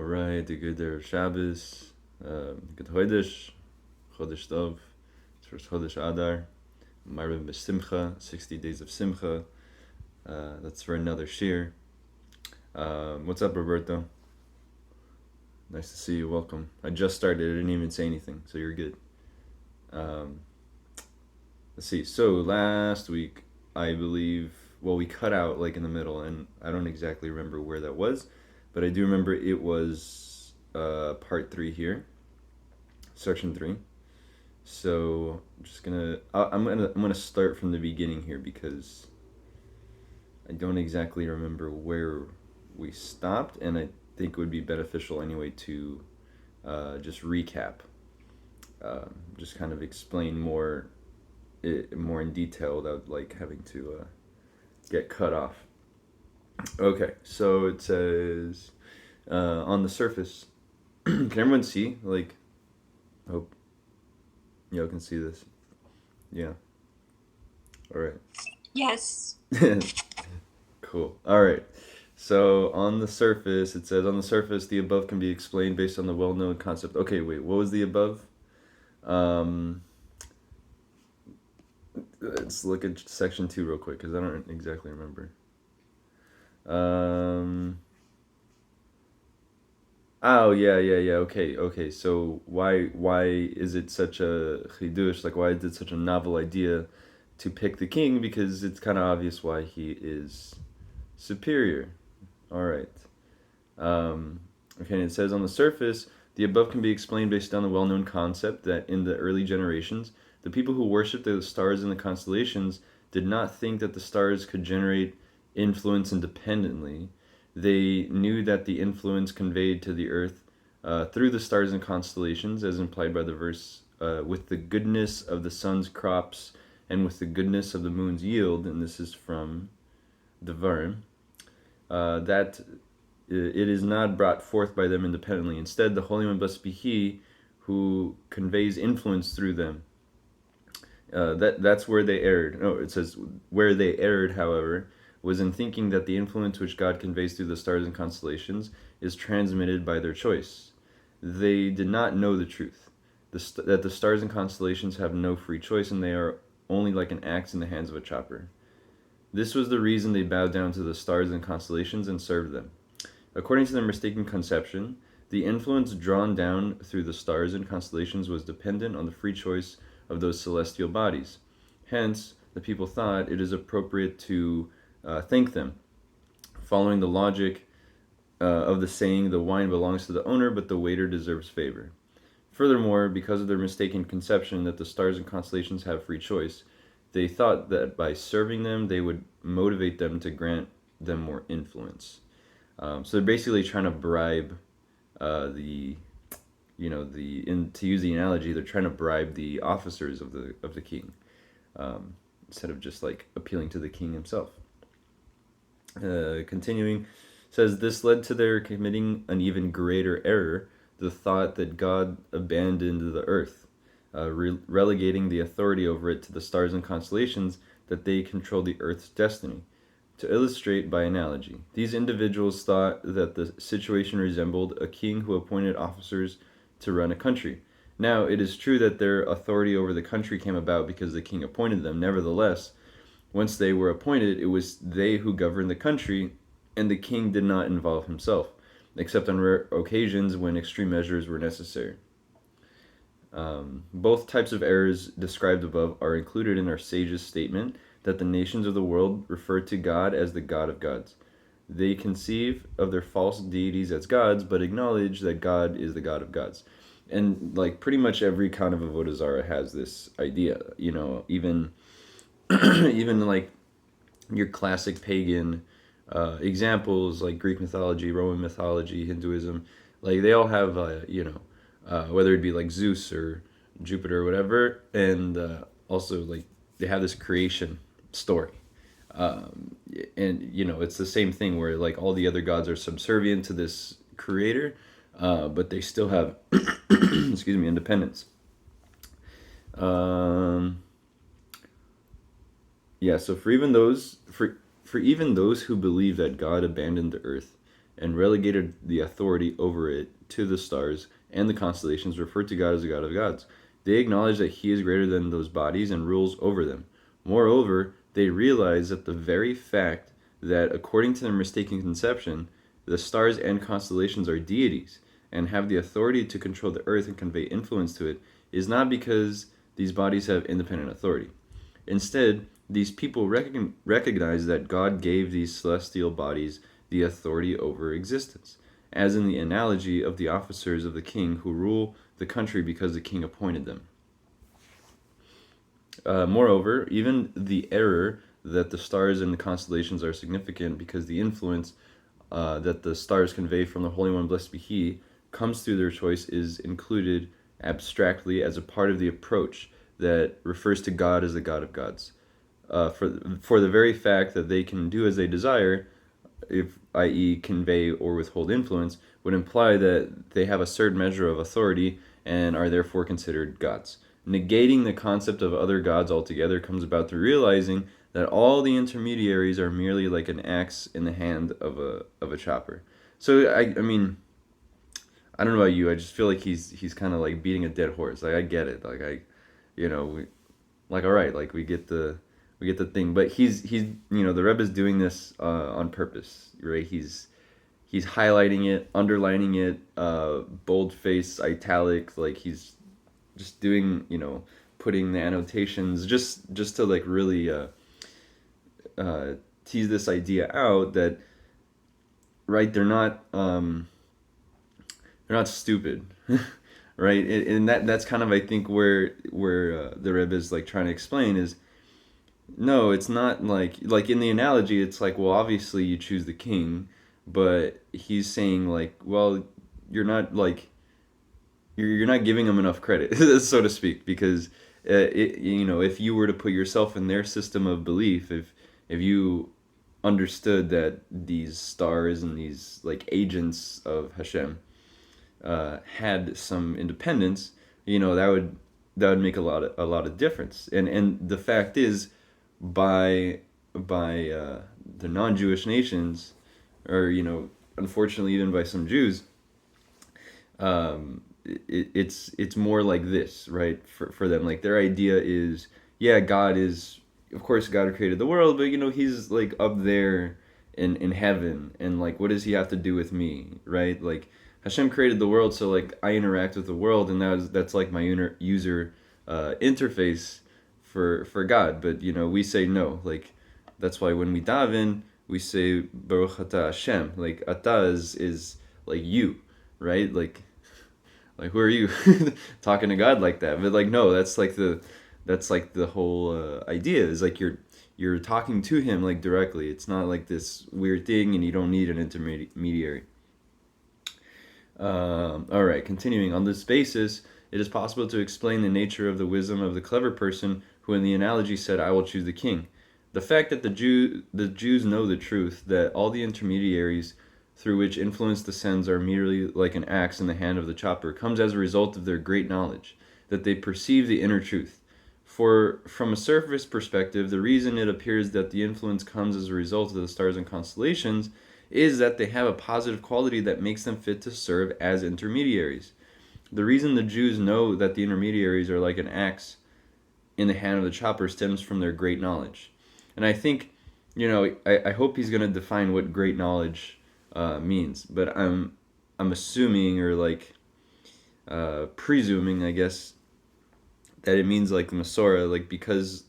right, the good there Shabbos, good Chodesh, Chodesh Tov, it's first Chodesh Adar, Marvin B'Simcha, 60 days of Simcha. That's for another shir. What's up, Roberto? Nice to see you. Welcome. I just started. I didn't even say anything, so you're good. Um, let's see. So last week, I believe, well, we cut out like in the middle, and I don't exactly remember where that was, but I do remember it was part 3 here, section 3. So I'm gonna start from the beginning here because I don't exactly remember where we stopped, and I think it would be beneficial anyway to just recap, just kind of explain more in detail without like having to get cut off. Okay, so it says on the surface. Can everyone see? Like, hope y'all can see this. Yeah. All right. Yes. Cool. All right. So on the surface, it says on the surface, the above can be explained based on the well-known concept. Okay, wait. What was the above? Um, let's look at section 2 real quick because I don't exactly remember. Um, oh yeah. Okay. So why is it such a chidush? Like why is it such a novel idea to pick the king? Because it's kind of obvious why he is superior. All right. Okay, and it says on the surface, the above can be explained based on the well known concept that in the early generations, the people who worshipped the stars and the constellations did not think that the stars could generate influence independently. They knew that the influence conveyed to the earth through the stars and constellations, as implied by the verse, with the goodness of the sun's crops and with the goodness of the moon's yield, and this is from Devarim, that it is not brought forth by them independently. Instead, the Holy One must be He who conveys influence through them. That's where they erred. No, it says where they erred, however, was in thinking that the influence which God conveys through the stars and constellations is transmitted by their choice. They did not know the truth, that the stars and constellations have no free choice and they are only like an axe in the hands of a chopper. This was the reason they bowed down to the stars and constellations and served them. According to their mistaken conception, the influence drawn down through the stars and constellations was dependent on the free choice of those celestial bodies. Hence, the people thought it is appropriate to thank them, following the logic of the saying, the wine belongs to the owner, but the waiter deserves favor. Furthermore, because of their mistaken conception that the stars and constellations have free choice, they thought that by serving them, they would motivate them to grant them more influence. So they're basically trying to bribe the, to use the analogy, they're trying to bribe the officers of the king, instead of just like appealing to the king himself. Continuing, says this led to their committing an even greater error, the thought that God abandoned the earth, relegating the authority over it to the stars and constellations, that they control the earth's destiny. To illustrate by analogy, these individuals thought that the situation resembled a king who appointed officers to run a country. Now, it is true that their authority over the country came about because the king appointed them. Nevertheless, once they were appointed, it was they who governed the country, and the king did not involve himself, except on rare occasions when extreme measures were necessary. Both types of errors described above are included in our sage's statement that the nations of the world refer to God as the God of gods. They conceive of their false deities as gods, but acknowledge that God is the God of gods. And like pretty much every kind of avodah zarah has this idea, even even like your classic pagan examples like Greek mythology, Roman mythology, Hinduism, like they all have whether it be like Zeus or Jupiter or whatever, and also like they have this creation story. And it's the same thing where like all the other gods are subservient to this creator, but they still have excuse me, independence. um, yeah, so for even those who believe that God abandoned the earth, and relegated the authority over it to the stars and the constellations, referred to God as the God of gods. They acknowledge that He is greater than those bodies and rules over them. Moreover, they realize that the very fact that, according to their mistaken conception, the stars and constellations are deities and have the authority to control the earth and convey influence to it is not because these bodies have independent authority. Instead, these people recognize that God gave these celestial bodies the authority over existence, as in the analogy of the officers of the king who rule the country because the king appointed them. Moreover, even the error that the stars and the constellations are significant because the influence that the stars convey from the Holy One, blessed be He, comes through their choice is included abstractly as a part of the approach that refers to God as the God of gods. For the very fact that they can do as they desire, if i.e. convey or withhold influence, would imply that they have a certain measure of authority and are therefore considered gods. Negating the concept of other gods altogether comes about through realizing that all the intermediaries are merely like an axe in the hand of a chopper. So I mean, I don't know about you. I just feel like he's kind of like beating a dead horse. Like I get it. Like like all right. Like we get the thing. But he's the Rebbe is doing this on purpose, right? He's highlighting it, underlining it, boldface, italic. Like he's just doing putting the annotations just to like really tease this idea out that right they're not stupid, right? And that's kind of I think where the Rebbe is like trying to explain is no, it's not like in the analogy it's like well obviously you choose the king, but he's saying like well you're not like you're not giving them enough credit so to speak because if you were to put yourself in their system of belief if you understood that these stars and these like agents of Hashem had some independence, that would make a lot of difference. And the fact is, by the non-Jewish nations, or unfortunately even by some Jews, it's more like this, right? For them, like their idea is, yeah, God is, of course, God created the world, but He's like up there in heaven, and like, what does He have to do with me, right? Like Hashem created the world, so like I interact with the world, and that's like my user interface for God. But we say no. Like that's why when we daven, we say Baruch Atah Hashem. Like Atah is like you, right? Like who are you talking to God like that? But like no, that's like the whole idea is like you're talking to Him like directly. It's not like this weird thing, and you don't need an intermediary. All right, continuing. On this basis, it is possible to explain the nature of the wisdom of the clever person who in the analogy said, I will choose the king. The fact that the Jews know the truth, that all the intermediaries through which influence descends are merely like an axe in the hand of the chopper, comes as a result of their great knowledge, that they perceive the inner truth. For from a surface perspective, the reason it appears that the influence comes as a result of the stars and constellations is that they have a positive quality that makes them fit to serve as intermediaries. The reason the Jews know that the intermediaries are like an axe in the hand of the chopper stems from their great knowledge. And I think, I hope he's going to define what great knowledge means, but I'm assuming or like presuming, I guess, that it means like the Masorah, like because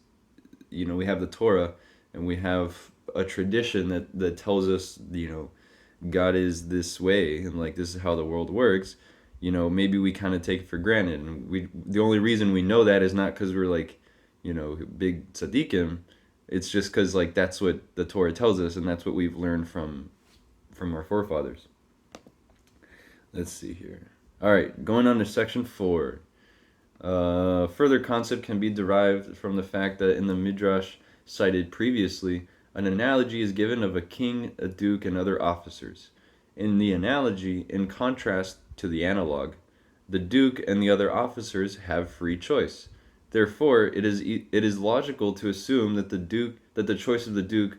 we have the Torah and we have a tradition that tells us God is this way and like this is how the world works. Maybe we kind of take it for granted, and the only reason we know that is not because we're like big tzaddikim. It's just because like that's what the Torah tells us, and that's what we've learned from our forefathers. Let's see here. All right, going on to section 4. Further concept can be derived from the fact that in the midrash cited previously, an analogy is given of a king, a duke, and other officers. In the analogy, in contrast to the analog, the duke and the other officers have free choice. Therefore, it is logical to assume that the choice of the duke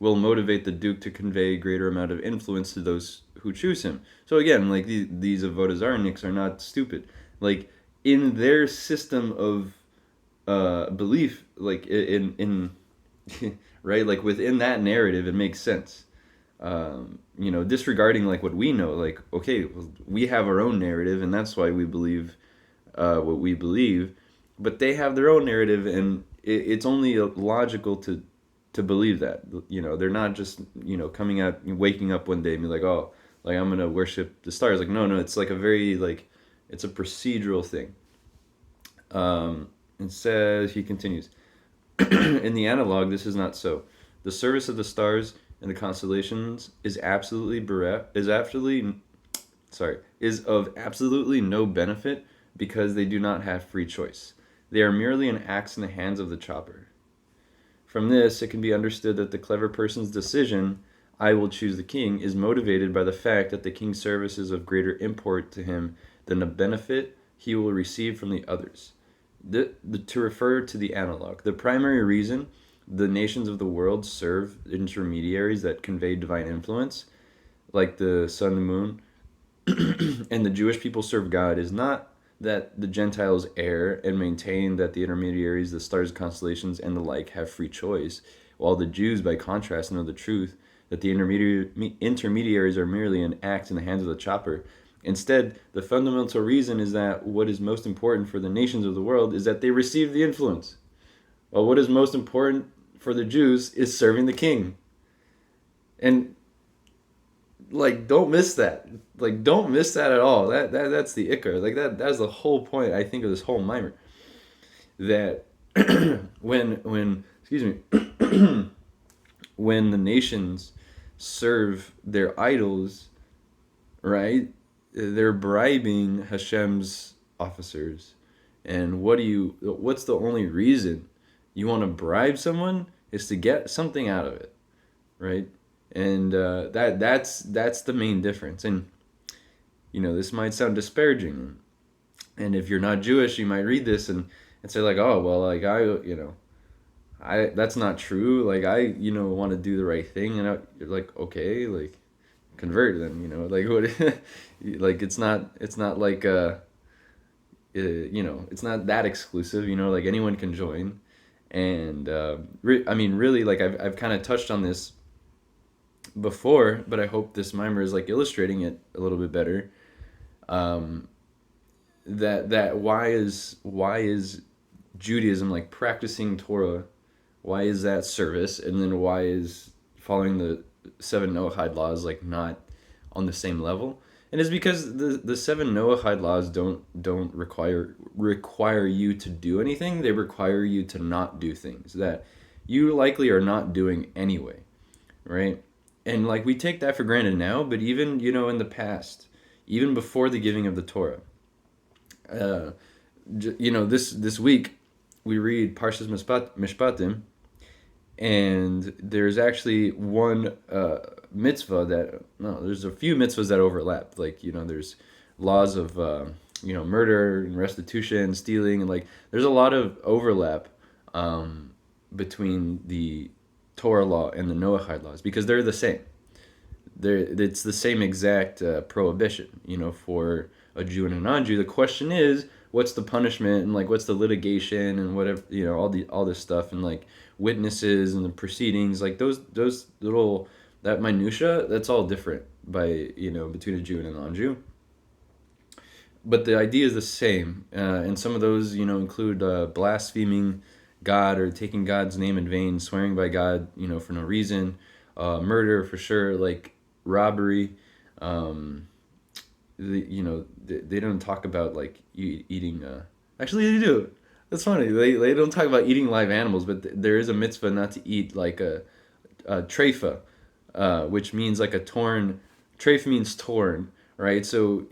will motivate the duke to convey a greater amount of influence to those who choose him. So again, like these avodah zarniks are not stupid. Like in their system of belief, like in right, like within that narrative, it makes sense. Disregarding like what we know, like okay, well, we have our own narrative, and that's why we believe what we believe. But they have their own narrative, and it's only logical to believe that. They're not just coming out, waking up one day and be like, oh, like I'm gonna worship the stars. Like no, it's like a very like it's a procedural thing. It says, he continues, in the analog, this is not so. The service of the stars and the constellations is is of absolutely no benefit because they do not have free choice. They are merely an axe in the hands of the chopper. From this, it can be understood that the clever person's decision, I will choose the king, is motivated by the fact that the king's service is of greater import to him than the benefit he will receive from the others. To refer to the analog, the primary reason the nations of the world serve intermediaries that convey divine influence, like the sun and moon, and the Jewish people serve God, is not that the Gentiles err and maintain that the intermediaries, the stars, constellations, and the like, have free choice, while the Jews, by contrast, know the truth that the intermediaries are merely an axe in the hands of the chopper. Instead, the fundamental reason is that what is most important for the nations of the world is that they receive the influence. Well, what is most important for the Jews is serving the king. And like, don't miss that. Like, don't miss that at all. That's the ikar. Like that's the whole point, I think, of this whole mimer. That when excuse me, when the nations serve their idols, right? They're bribing Hashem's officers. And what's the only reason you want to bribe someone is to get something out of it, right? And that's the main difference. And this might sound disparaging, and if you're not Jewish, you might read this and say like, oh well, like I that's not true. Like I want to do the right thing, and you're like, okay, like convert then. Like what? Like it's not like it's not that exclusive. Like anyone can join. And I mean, really, like I've kind of touched on this before, but I hope this mimer is like illustrating it a little bit better. That why is Judaism, like practicing Torah, why is that service, and then why is following the 7 Noahide laws like not on the same level? And it's because the 7 Noahide laws don't require you to do anything. They require you to not do things that you likely are not doing anyway, right? And like we take that for granted now, but even in the past, even before the giving of the Torah, this week we read Parshas Mishpatim, and there's actually one mitzvah there's a few mitzvahs that overlap. Like there's laws of murder and restitution, stealing, and like there's a lot of overlap between the Torah law and the Noahide laws because they're the same. It's the same exact prohibition, for a Jew and a non-Jew. The question is, what's the punishment and like what's the litigation and whatever, all this stuff, and like witnesses and the proceedings, like those little, that minutia, that's all different by between a Jew and a non-Jew. But the idea is the same, and some of those include blaspheming God or taking God's name in vain, swearing by God for no reason, murder for sure, like robbery. They don't talk about like eating. Actually, they do. That's funny. They don't talk about eating live animals, but there is a mitzvah not to eat like a treifa, which means like a torn. Treif means torn, right? So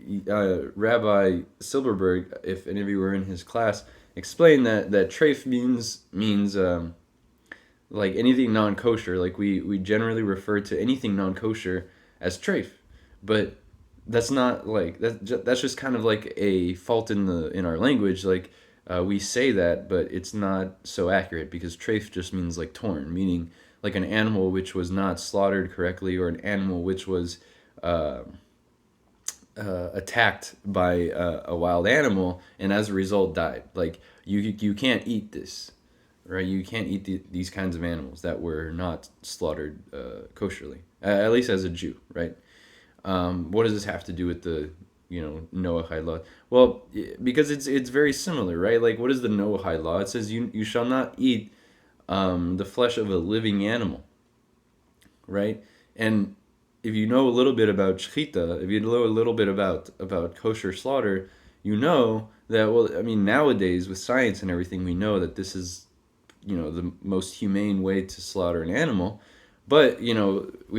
Rabbi Silberberg, if any of you were in his class, explained that treif means like anything non-kosher. Like we generally refer to anything non-kosher as treif, but that's not like that's just kind of like a fault in our language. Like we say that, but it's not so accurate because treif just means like torn, meaning like an animal which was not slaughtered correctly, or an animal which was uh, attacked by a wild animal and as a result died. Like you can't eat this, right? You can't eat these kinds of animals that were not slaughtered kosherly, at least as a Jew, right? What does this have to do with the Noahide law? Well, because it's very similar, right? Like, what is the Noahide law? It says you shall not eat the flesh of a living animal, right? And if you know a little bit about shechita, if you know a little bit about kosher slaughter, you know that, well, I mean, nowadays with science and everything, we know that this is the most humane way to slaughter an animal. But we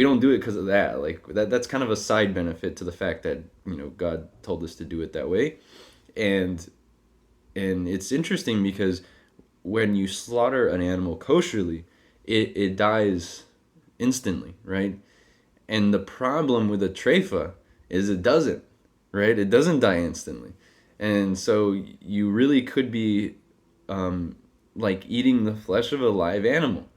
don't do it because of that. Like that's kind of a side benefit to the fact that God told us to do it that way. And and it's interesting because when you slaughter an animal kosherly, it dies instantly, right? And the problem with a treifa is it doesn't, right? It doesn't die instantly. And so you really could be like eating the flesh of a live animal.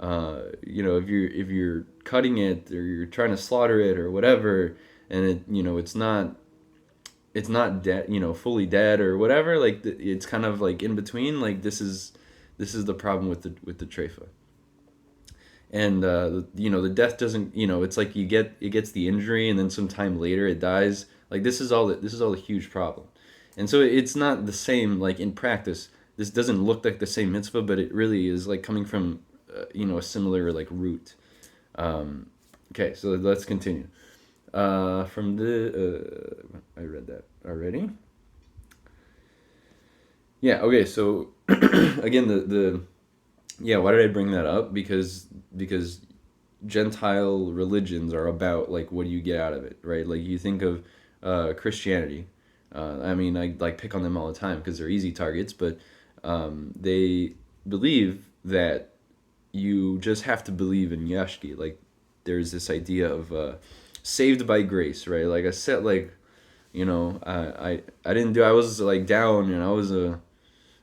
If you're cutting it or you're trying to slaughter it or whatever, and it's not dead, fully dead or whatever. Like it's kind of like in between. Like this is the problem with the treifa. And the death doesn't, it's like it gets the injury and then some time later it dies. Like this is all a huge problem. And so it's not the same, like in practice this doesn't look like the same mitzvah, but it really is like coming from a similar like root. Okay, so let's continue. From the I read that already. Yeah, okay, so again, the yeah, why did I bring that up? Because Gentile religions are about like what do you get out of it, right? Like you think of Christianity. I mean, I like pick on them all the time because they're easy targets, but they believe that you just have to believe in Yashki. Like there's this idea of saved by grace, right? Like I said, like I didn't do. I was like down, and I was a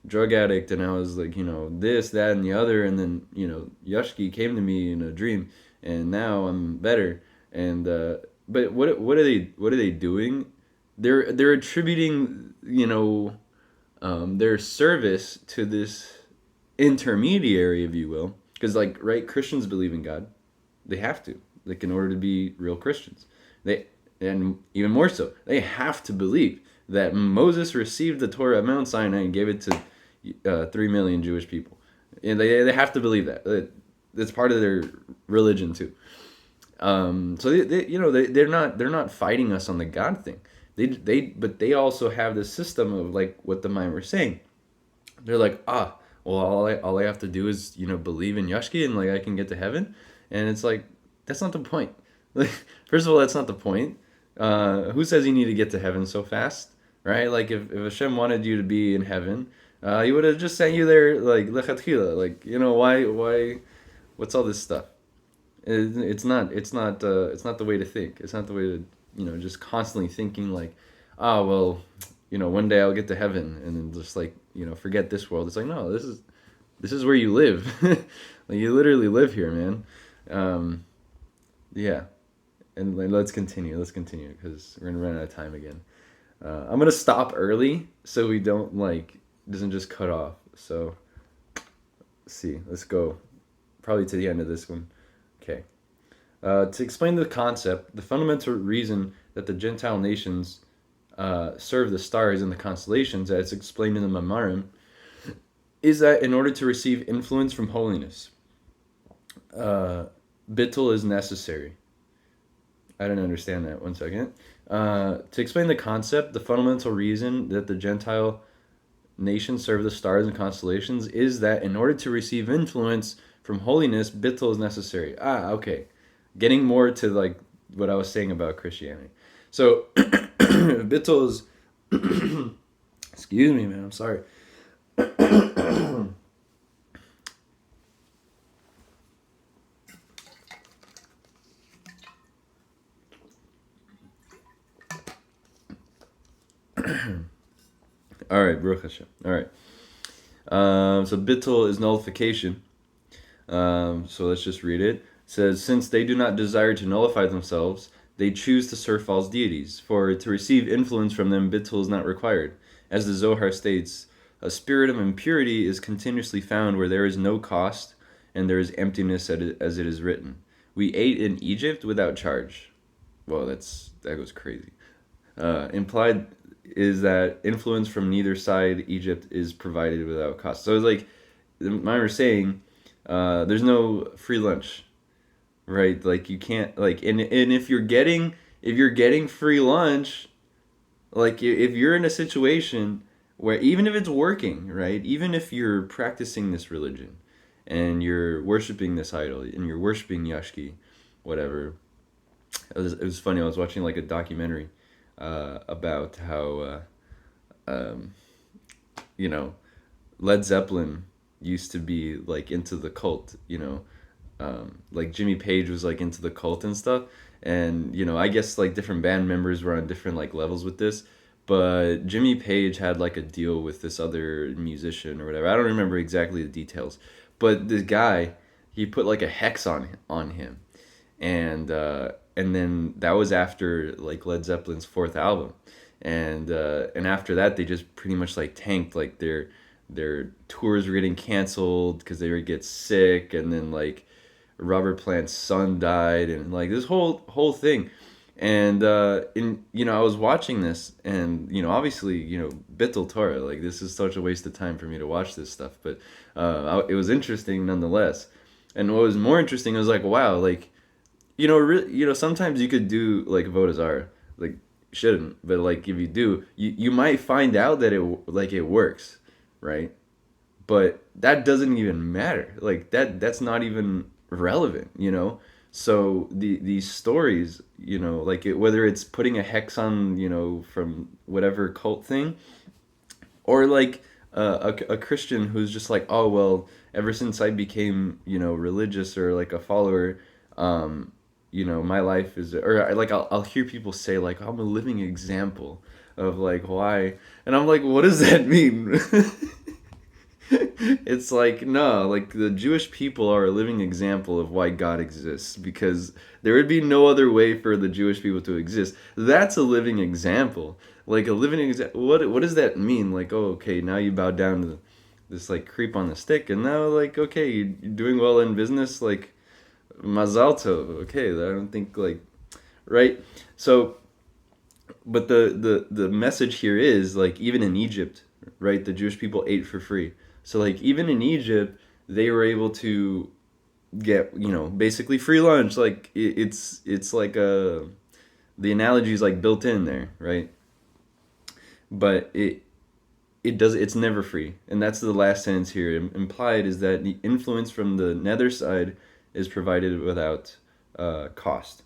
drug addict, and I was like this, that, and the other, and then Yashki came to me in a dream, and now I'm better. And but what are they doing? They're attributing their service to this intermediary, if you will, because like right, Christians believe in God. They have to, like, in order to be real Christians. They And even more so, they have to believe that Moses received the Torah at Mount Sinai and gave it to 3 million Jewish people. And they have to believe that. It's part of their religion too. So they're not fighting us on the God thing. But they also have this system of like what the Maamar was saying. They're like, well, all I have to do is believe in Yashki and like I can get to heaven. And it's like, that's not the point. Like, first of all, that's not the point. Who says you need to get to heaven so fast, right? Like if Hashem wanted you to be in heaven, he would have just sent you there like lechatchila. Like why what's all this stuff? It's not the way to think. It's not the way to just constantly thinking like, well, one day I'll get to heaven and then just like forget this world. It's like, no, this is where you live. Like you literally live here, man. Yeah. And let's continue because we're gonna run out of time again. I'm gonna stop early so we don't doesn't just cut off. So let's go probably to the end of this one. Okay. To explain the concept, the fundamental reason that the Gentile nations serve the stars and the constellations, as explained in the Maamarim, is that in order to receive influence from holiness, bittul is necessary. I didn't understand that. 1 second. To explain the concept, the fundamental reason that the Gentile nations serve the stars and constellations is that in order to receive influence from holiness, bittul is necessary. Okay. Getting more to like what I was saying about Christianity. So, bittul is... Excuse me, man. I'm sorry. All right, Baruch Hashem. All right. So bittul is nullification. So let's just read it. It says, since they do not desire to nullify themselves, they choose to serve false deities. For to receive influence from them, bittul is not required. As the Zohar states, a spirit of impurity is continuously found where there is no cost and there is emptiness, as it is written. We ate in Egypt without charge. Well, that goes crazy. Implied is that influence from neither side, Egypt, is provided without cost. So it's like Maamar was saying, there's no free lunch, right? Like you can't like, and if you're getting free lunch, like if you're in a situation where even if it's working, right? Even if you're practicing this religion and you're worshiping this idol and you're worshiping Yashki, whatever. It was funny. I was watching like a documentary about how you know, Led Zeppelin used to be like into the cult, like Jimmy Page was like into the cult and stuff. And, I guess like different band members were on different like levels with this. But Jimmy Page had like a deal with this other musician or whatever. I don't remember exactly the details. But this guy, he put like a hex on him. And then that was after like Led Zeppelin's fourth album. And after that they just pretty much like tanked, like their tours were getting canceled because they would get sick, and then like Robert Plant's son died, and like this whole thing. And I was watching this, and obviously, Bittul Torah, like this is such a waste of time for me to watch this stuff, but it was interesting nonetheless. And what was more interesting was like, wow, like sometimes you could do like avodah zarah, like shouldn't, but like if you do, you might find out that it works, right? But that doesn't even matter. Like that's not even relevant. So these stories, like whether it's putting a hex on, from whatever cult thing, or like a Christian who's just like, oh well, ever since I became religious or like a follower, my life is, or like I'll hear people say like, I'm a living example of like why, and I'm like, what does that mean? It's like, no, like the Jewish people are a living example of why God exists, because there would be no other way for the Jewish people to exist. That's a living example. Like a living example. What does that mean? Like, oh, okay, now you bow down to this like creep on the stick, and now like, okay, you're doing well in business, like Mazal tov. Okay, I don't think like, right. So, but the message here is like, even in Egypt, right, the Jewish people ate for free. So like even in Egypt, they were able to get basically free lunch. Like it's like the analogy is like built in there, right? But it's never free, and that's the last sentence here. Implied is that the influence from the nether side is provided without cost.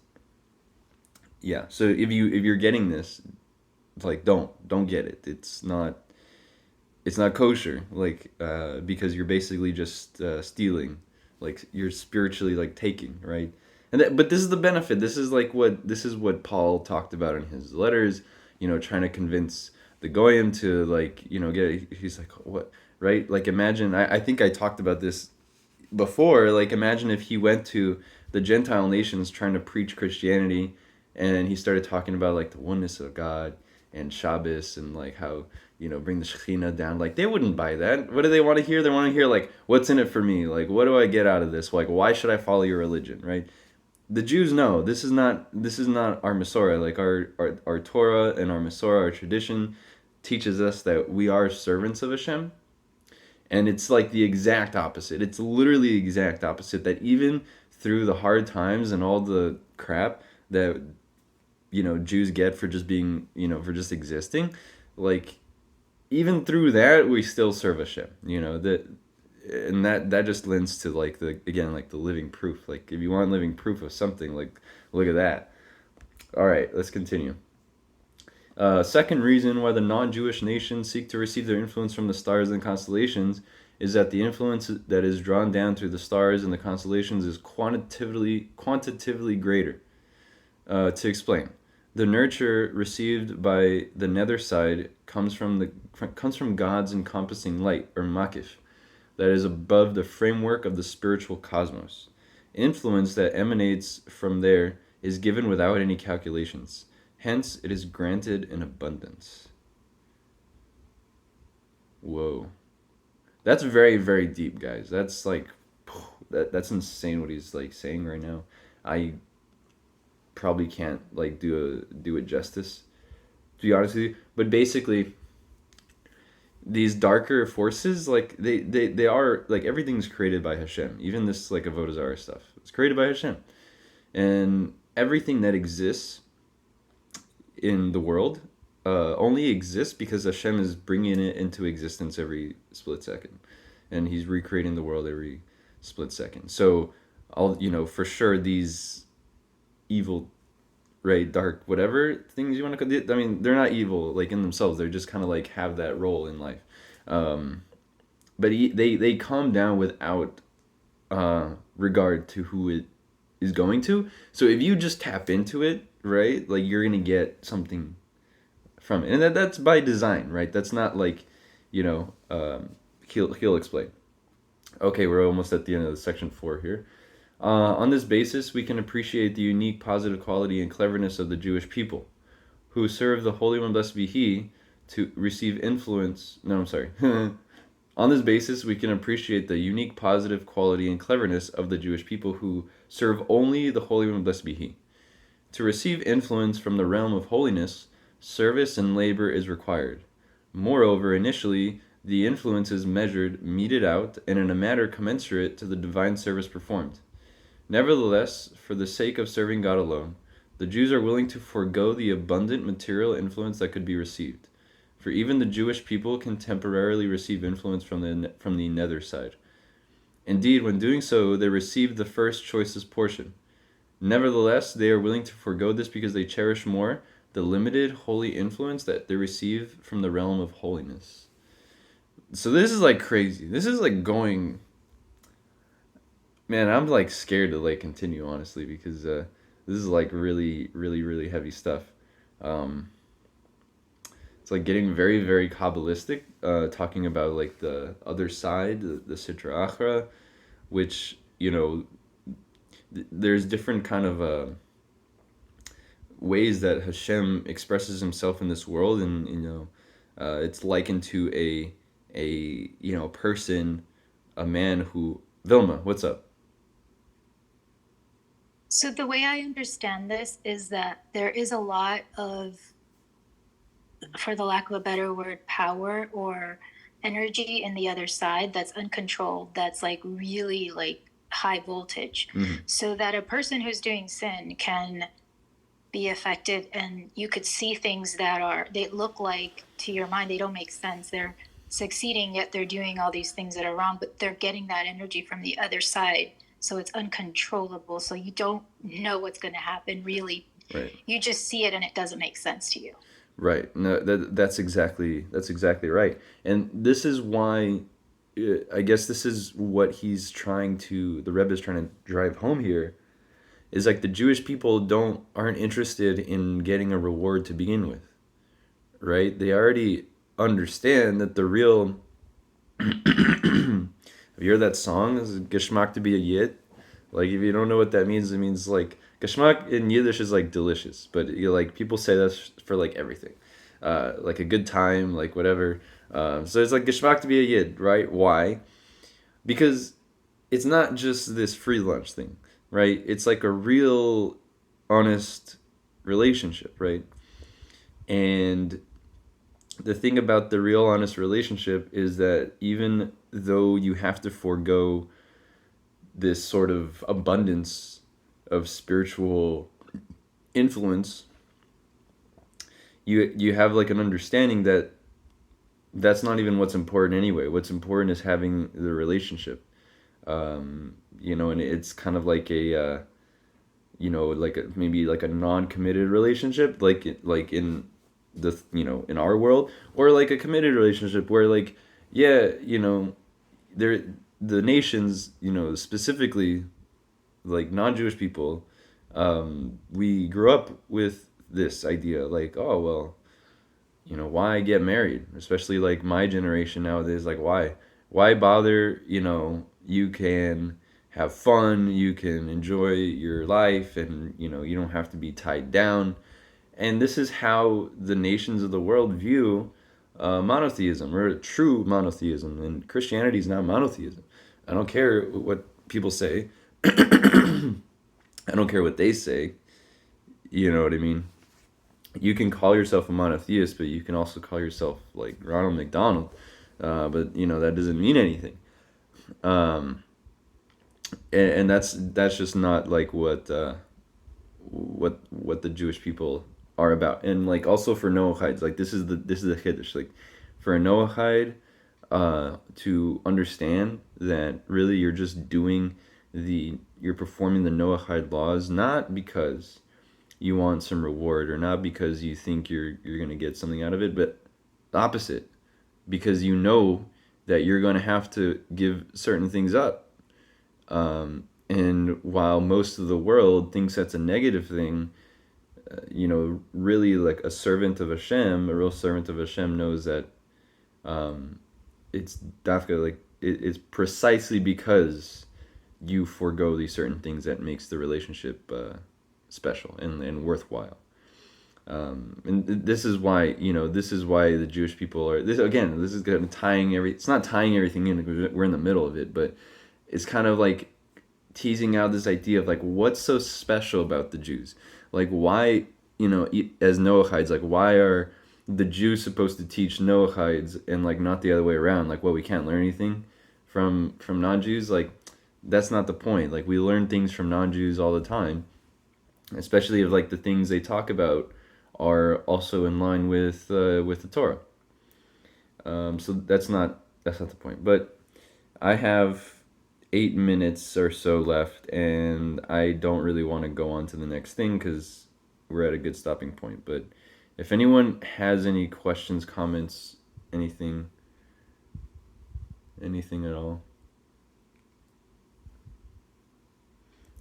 Yeah. So if you're getting this, like don't get it. It's not kosher, like because you're basically just stealing, like you're spiritually like taking, right? But this is the benefit. This is what Paul talked about in his letters, trying to convince the goyim to like get. He's like, what, right? Like imagine, I think I talked about this before. Like imagine if he went to the Gentile nations trying to preach Christianity, and he started talking about like the oneness of God and Shabbos, and like how bring the Shekhinah down. Like they wouldn't buy that. What do they want to hear? They want to hear like, what's in it for me? Like what do I get out of this? Like why should I follow your religion, right? The Jews know this is not our Masorah. Like our Torah and our Masorah, our tradition teaches us that we are servants of Hashem. And it's like the exact opposite. It's literally the exact opposite, that even through the hard times and all the crap that Jews get for just being, for just existing, like even through that we still serve Hashem. And that just lends to like the living proof. Like if you want living proof of something, like look at that. All right, let's continue. Second reason why the non-Jewish nations seek to receive their influence from the stars and constellations is that the influence that is drawn down through the stars and the constellations is quantitatively greater. To explain, the nurture received by the nether side comes from God's encompassing light, or makif. that is above the framework of the spiritual cosmos. Influence that emanates from there is given without any calculations. Hence, it is granted in abundance. Whoa. That's very, very deep, guys. That's like, that's insane what he's like saying right now. I probably can't like do it justice, to be honest with you. But basically, these darker forces, like they are like everything's created by Hashem. Even this like Avodah Zarah stuff, it's created by Hashem, and everything that exists in the world only exists because Hashem is bringing it into existence every split second, and He's recreating the world every split second. So, for sure these evil, right, dark, whatever things you want to call it, I mean, they're not evil like in themselves. They're just kind of like have that role in life. But they calm down without regard to who it is going to. So if you just tap into it, right, like you're gonna get something from it, and that's by design, right? That's not like, he'll explain. Okay, we're almost at the end of the section 4 here. On this basis, we can appreciate the unique positive quality and cleverness of the Jewish people, who serve the Holy One, blessed be He, to receive influence. No, I'm sorry. On this basis, we can appreciate the unique positive quality and cleverness of the Jewish people who serve only the Holy One, blessed be He. To receive influence from the realm of holiness, service and labor is required. Moreover, initially, the influence is measured, meted out, and in a manner commensurate to the divine service performed. Nevertheless, for the sake of serving God alone, the Jews are willing to forego the abundant material influence that could be received. For even the Jewish people can temporarily receive influence from the nether side. Indeed, when doing so, they receive the first choicest portion. Nevertheless, they are willing to forego this because they cherish more the limited holy influence that they receive from the realm of holiness. So this is like crazy. This is like going... Man, I'm like scared to like continue, honestly, because this is like really, really, really heavy stuff. It's like getting very, very Kabbalistic, talking about like the other side, the Sitra Achra, which, there's different kind of ways that Hashem expresses Himself in this world, and it's likened to a person, a man who... Vilma, what's up? So the way I understand this is that there is a lot of, for the lack of a better word, power or energy in the other side that's uncontrolled, that's like really like high voltage. Mm-hmm. So that a person who's doing sin can be affected, and you could see things they look like, to your mind, they don't make sense. They're succeeding, yet they're doing all these things that are wrong, but they're getting that energy from the other side. So it's uncontrollable. So you don't know what's going to happen, really. Right. You just see it and it doesn't make sense to you. Right. No, that's exactly right. And this is why, I guess this is what the Rebbe is trying to drive home here, is like the Jewish people aren't interested in getting a reward to begin with. Right? They already understand that the real... Have you heard that song? Is Geschmack to be a Yid? Like, if you don't know what that means, it means like... Geschmack in Yiddish is like delicious, but like people say that for like everything. Like a good time, like whatever. So it's like Geschmack to be a Yid, right? Why? Because it's not just this free lunch thing, right? It's like a real, honest relationship, right? And the thing about the real, honest relationship is that even though you have to forego this sort of abundance of spiritual influence, you have like an understanding that that's not even what's important anyway. What's important is having the relationship, and it's kind of like a maybe like a non-committed relationship, like in the in our world, or like a committed relationship where like there the nations, specifically like non-Jewish people, we grew up with this idea like, oh well, why get married, especially like my generation nowadays, like why Why bother? You can have fun, you can enjoy your life, and you don't have to be tied down. And this is how the nations of the world view monotheism, or true monotheism. And Christianity is not monotheism. I don't care what people say. I don't care what they say. You know what I mean? You can call yourself a monotheist, but you can also call yourself like Ronald McDonald. But that doesn't mean anything. Um, and that's just not like what the Jewish people are about. And like also for Noachides, like this is the Kiddush. Like for a Noachide, to understand that really you're performing the Noahide laws not because you want some reward or not because you think you're gonna get something out of it, but the opposite, because you know that you're gonna have to give certain things up. And while most of the world thinks that's a negative thing, really like a servant of Hashem, a real servant of Hashem knows that it's dafka, like it's precisely because you forego these certain things that makes the relationship special and worthwhile. And this is why the Jewish people are this again. This is kind of tying every. It's not tying everything in because we're in the middle of it, but it's kind of like teasing out this idea of like what's so special about the Jews, like why as Noachides, like why are the Jews supposed to teach Noachides and like not the other way around, like we can't learn anything from non-Jews, like that's not the point. Like we learn things from non-Jews all the time, especially if like the things they talk about are also in line with the Torah. So that's not the point. But I have 8 minutes or so left, and I don't really want to go on to the next thing because we're at a good stopping point. But if anyone has any questions, comments, anything at all,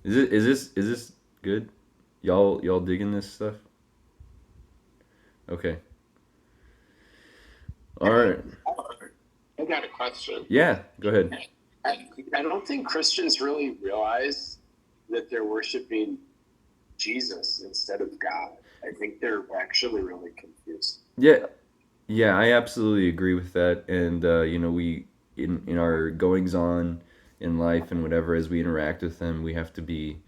is this good? Y'all digging this stuff? Okay. All right. I got a question. Yeah, go ahead. I don't think Christians really realize that they're worshiping Jesus instead of God. I think they're actually really confused. Yeah, I absolutely agree with that. And we in our goings on in life and whatever, as we interact with them, we have to be,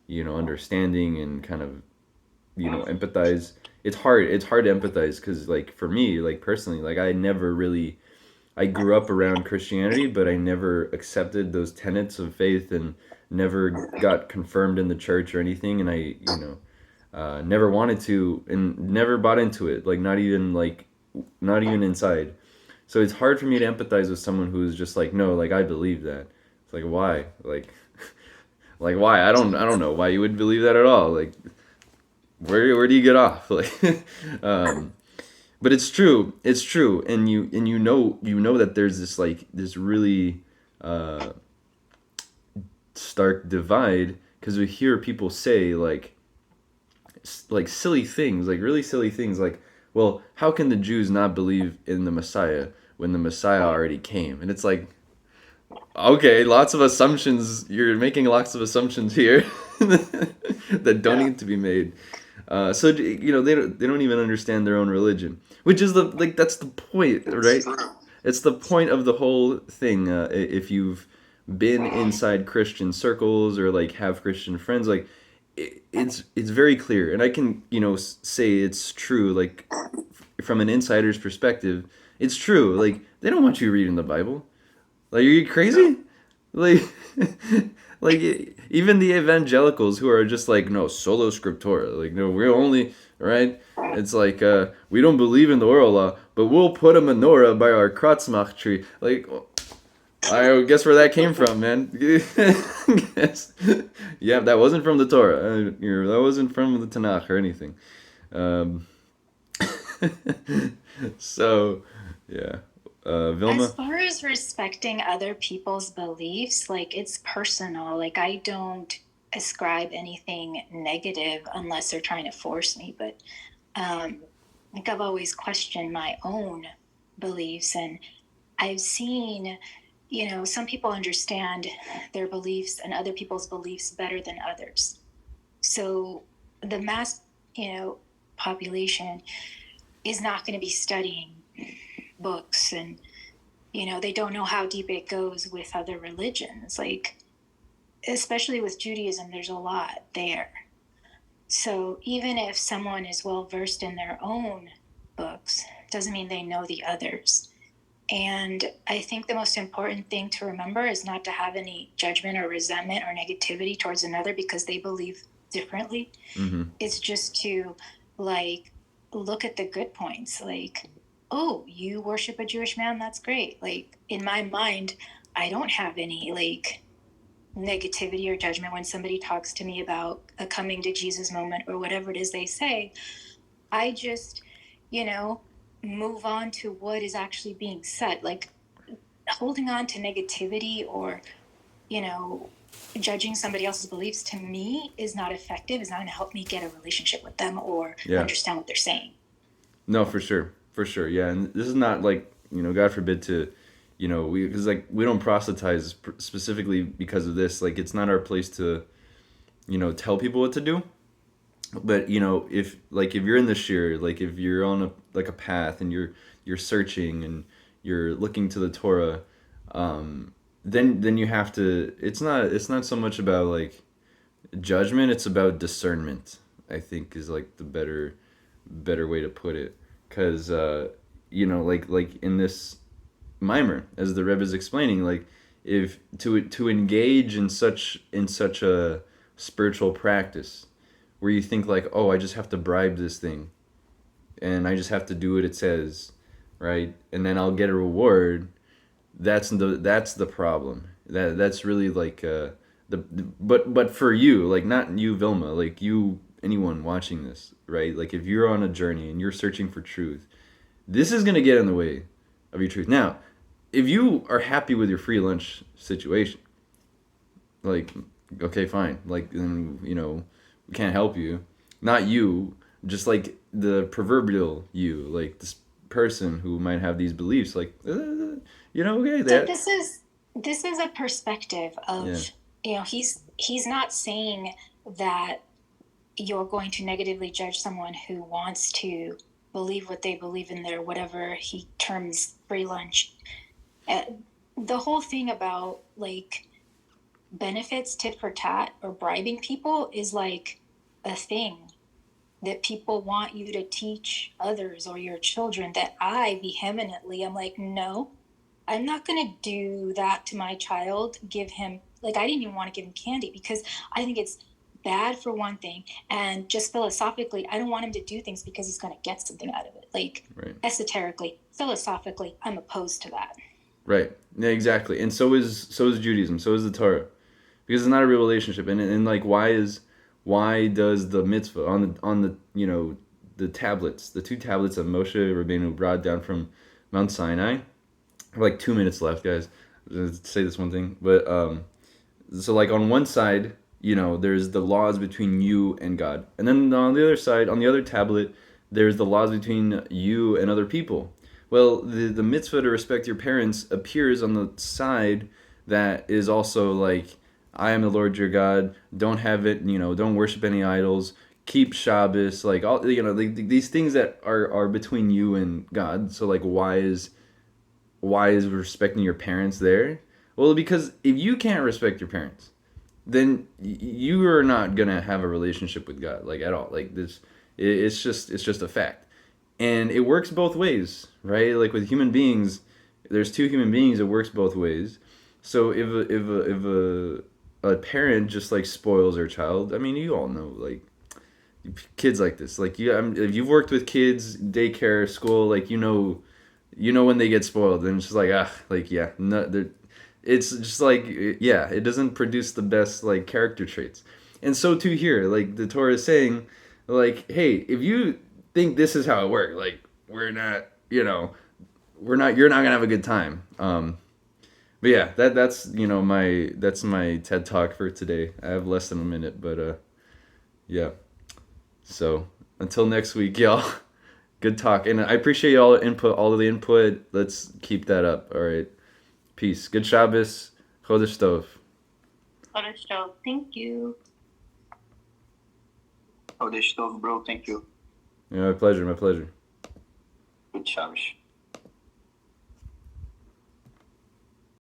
understanding and kind of, empathize. It's hard to empathize because like for me, like personally, like I grew up around Christianity, but I never accepted those tenets of faith and never got confirmed in the church or anything. And I, never wanted to and never bought into it. Like not even inside. So it's hard for me to empathize with someone who's just like, no, like I believe that. It's like why, like why? I don't know why you would believe that at all. Like where do you get off? Like, but it's true, and you know that there's this really stark divide because we hear people say like silly things, like really silly things, like, well, how can the Jews not believe in the Messiah when the Messiah already came? And it's like, okay, lots of assumptions. You're making lots of assumptions here that don't need to be made. So they don't even understand their own religion, which is that's the point, right? It's the point of the whole thing. If you've been inside Christian circles or like have Christian friends, like it's very clear, and I can say it's true. Like from an insider's perspective, it's true. Like they don't want you reading the Bible. Like, are you crazy? Like, like even the evangelicals who are just like, no, solo scriptura. Like, no, we're only right. It's like we don't believe in the oral law, but we'll put a menorah by our kratzmach tree. Like, I guess where that came from, man. Guess. Yeah, that wasn't from the Torah. That wasn't from the Tanakh or anything. Um, so, yeah. Vilma? As far as respecting other people's beliefs, like it's personal. Like I don't ascribe anything negative unless they're trying to force me. But like I've always questioned my own beliefs, and I've seen some people understand their beliefs and other people's beliefs better than others. So the mass, population is not going to be studying books, and they don't know how deep it goes with other religions. Like, especially with Judaism, there's a lot there. So even if someone is well versed in their own books, doesn't mean they know the others. And I think the most important thing to remember is not to have any judgment or resentment or negativity towards another because they believe differently. Mm-hmm. It's just to look at the good points. Like, oh, you worship a Jewish man? That's great. Like, in my mind, I don't have any negativity or judgment when somebody talks to me about a coming to Jesus moment or whatever it is they say. I just, move on to what is actually being said. Like, holding on to negativity or, judging somebody else's beliefs, to me, is not effective. It's not going to help me get a relationship with them or understand what they're saying. No, for sure. Yeah, and this is not God forbid to, because we don't proselytize specifically because of this. Like, it's not our place to, tell people what to do. But if you're in the shir, like if you're on a path and you're searching and you're looking to the Torah, then you have to. It's not so much about judgment. It's about discernment. I think is the better way to put it. Because like in this Maamar, as the Rebbe is explaining, if to engage in such a spiritual practice where you think oh, I just have to bribe this thing and I just have to do what it says, right, and then I'll get a reward. That's the problem. That's really but for you, not you, Vilma, you, anyone watching this, right? If you're on a journey and you're searching for truth, this is going to get in the way of your truth. Now, if you are happy with your free lunch situation, okay, fine. Then, we can't help you. Not you, just the proverbial you, this person who might have these beliefs, okay. So this is a perspective of, he's not saying that you're going to negatively judge someone who wants to believe what they believe in their whatever he terms free lunch. The whole thing about benefits, tit for tat, or bribing people is a thing that people want you to teach others or your children, that I vehemently am no, I'm not going to do that to my child. Give him, I didn't even want to give him candy because I think it's bad for one thing. And just philosophically, I don't want him to do things because he's going to get something out of it. Right. Esoterically, philosophically, I'm opposed to that. Right. Yeah, exactly. And so is Judaism. So is the Torah. Because it's not a real relationship. And why does the mitzvah on the the tablets, the two tablets that Moshe Rabbeinu brought down from Mount Sinai? I have 2 minutes left, guys. Let's say this one thing. But so on one side, there's the laws between you and God. And then on the other side, on the other tablet, there's the laws between you and other people. Well, the mitzvah to respect your parents appears on the side that is also I am the Lord your God. Don't have it, don't worship any idols. Keep Shabbos, all these things that are between you and God. So why is respecting your parents there? Well, because if you can't respect your parents, then you are not gonna have a relationship with God at all. It's just a fact, and it works both ways, right? With human beings, there's two human beings. It works both ways. So if a parent just spoils their child, I mean, you all know kids like this. If you've worked with kids, daycare, school, you know when they get spoiled, and it's just no, it's just it doesn't produce the best character traits. And so too here, the Torah is saying, hey, if you think this is how it works, you're not gonna have a good time. But yeah, that's my TED talk for today. I have less than a minute, but yeah. So until next week, y'all. Good talk, and I appreciate all of the input. Let's keep that up. All right. Peace. Good Shabbos. Chodesh Tov. Thank you. Chodesh Tov, bro. Thank you. Yeah, my pleasure. Good Shabbos.